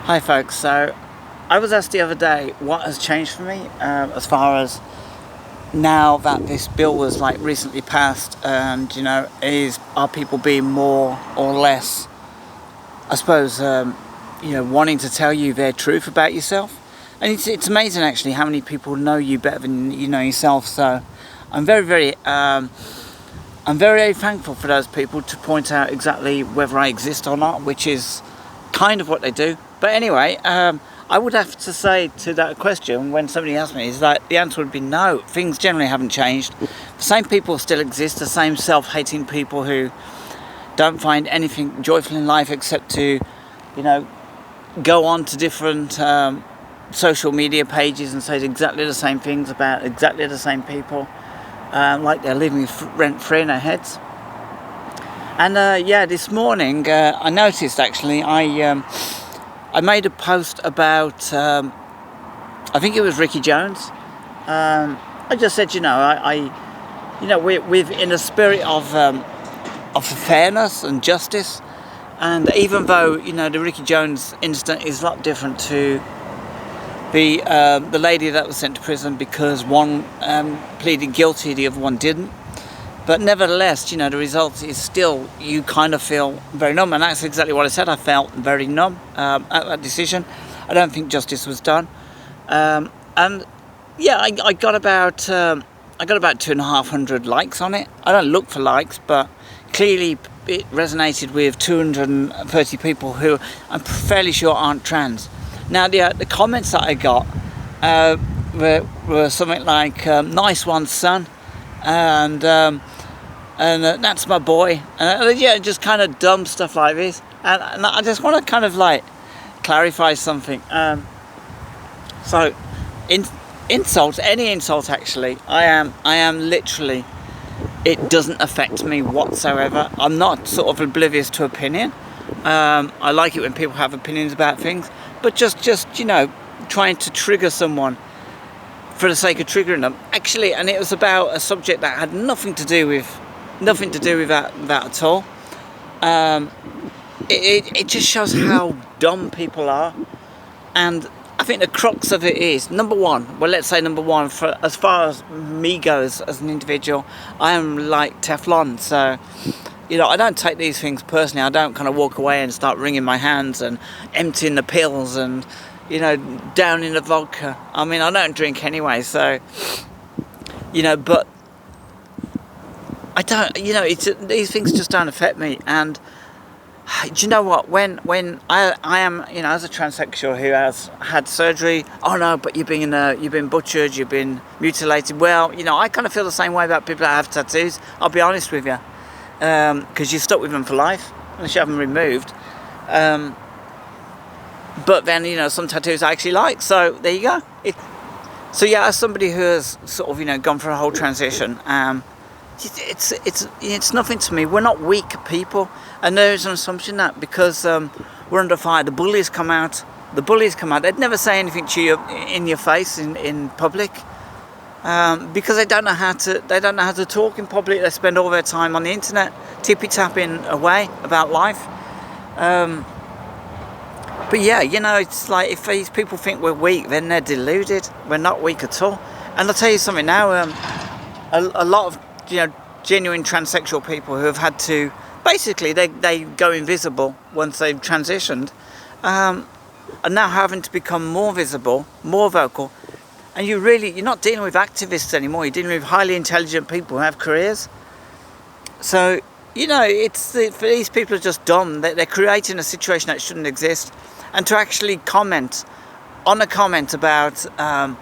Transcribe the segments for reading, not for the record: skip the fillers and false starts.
Hi folks, so I was asked the other day what has changed for me as far as now that this bill was like recently passed, and are people being more or less, I suppose, wanting to tell you their truth about yourself. And it's amazing actually how many people know you better than you know yourself. So I'm very thankful for those people to point out exactly whether I exist or not, which is kind of what they do. But anyway, I would have to say to that question, when somebody asks me, is that the answer would be no. Things generally haven't changed. The same people still exist, the same self-hating people who don't find anything joyful in life except to, go on to different social media pages and say exactly the same things about exactly the same people, like they're living rent-free in their heads. And this morning I noticed actually I made a post about I think it was Ricky Jones. I just said, we're in a spirit of fairness and justice, and even though the Ricky Jones incident is a lot different to the lady that was sent to prison because one pleaded guilty, the other one didn't. But nevertheless, the result is still, you kind of feel very numb. And that's exactly what I said. I felt very numb at that decision. I don't think justice was done. I got about 2,500 likes on it. I don't look for likes, but clearly it resonated with 230 people who I'm fairly sure aren't trans. Now, the comments that I got were something like, nice one, son. And that's my boy, just kind of dumb stuff like this, and I just want to kind of like clarify something. So, any insult actually, I am literally, it doesn't affect me whatsoever. I'm not sort of oblivious to opinion. I like it when people have opinions about things, but just trying to trigger someone for the sake of triggering them, actually, and it was about a subject that had nothing to do with that at all. It just shows how dumb people are, and I think the crux of it is number one, for as far as me goes as an individual, I am like Teflon. So I don't take these things personally. I don't kind of walk away and start wringing my hands and emptying the pills and downing the vodka. I mean, I don't drink anyway, so but I don't, these things just don't affect me. And do you know what? When I am, as a transsexual who has had surgery, oh no, but you've been butchered, you've been mutilated. Well, I kind of feel the same way about people that have tattoos. I'll be honest with you, because you're stuck with them for life unless you have them removed. But then, some tattoos I actually like. So there you go. So yeah, as somebody who has sort of, gone through a whole transition, it's nothing to me. We're not weak people, and there is an assumption that because we're under fire, the bullies come out. They'd never say anything to you in your face in public, because they don't know how to talk in public. They spend all their time on the internet tippy tapping away about life. But yeah, it's like if these people think we're weak, then they're deluded. We're not weak at all. And I'll tell you something now. A lot of genuine transsexual people who have had to, basically they go invisible once they've transitioned, are now having to become more visible, more vocal. And you're not dealing with activists anymore. You're dealing with highly intelligent people who have careers. So for these people are just dumb. They're creating a situation that shouldn't exist. And to actually comment on a comment about the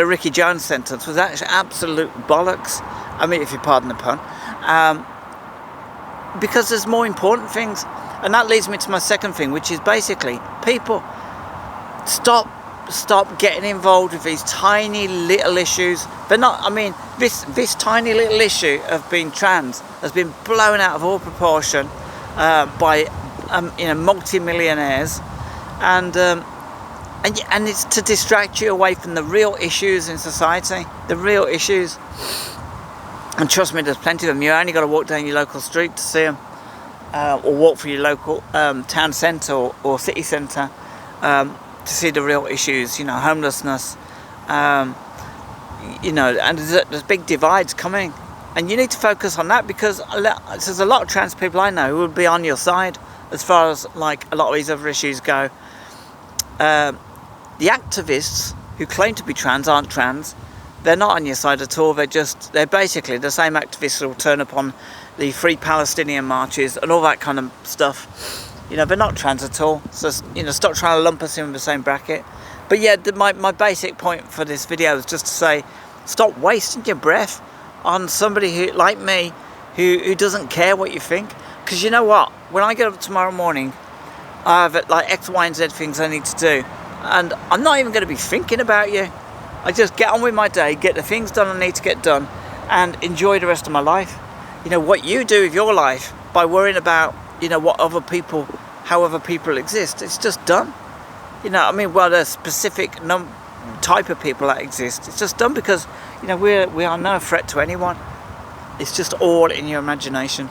Ricky Jones sentence was actually absolute bollocks. I mean, if you pardon the pun. Because there's more important things. And that leads me to my second thing, which is basically people stop getting involved with these tiny little issues. They're not, I mean, this tiny little issue of being trans has been blown out of all proportion by multi-millionaires, and it's to distract you away from the real issues in society, the real issues. And trust me, there's plenty of them. You only got to walk down your local street to see them, or walk through your local town centre or city centre, to see the real issues, homelessness, and there's big divides coming. And you need to focus on that, because there's a lot of trans people I know who would be on your side as far as like a lot of these other issues go. The activists who claim to be trans aren't trans. They're not on your side at all. They're basically the same activists who will turn up on the Free Palestinian marches and all that kind of stuff. They're not trans at all. So, stop trying to lump us in with the same bracket. But yeah, my basic point for this video is just to say, stop wasting your breath on somebody who, like me, who doesn't care what you think. Because you know what? When I get up tomorrow morning, I have like X, Y, and Z things I need to do. And I'm not even going to be thinking about you. I just get on with my day, get the things done I need to get done, and enjoy the rest of my life. What you do with your life by worrying about, what other people, how other people exist, it's just done. Well, there's specific type of people that exist. It's just done because, we are no threat to anyone. It's just all in your imagination.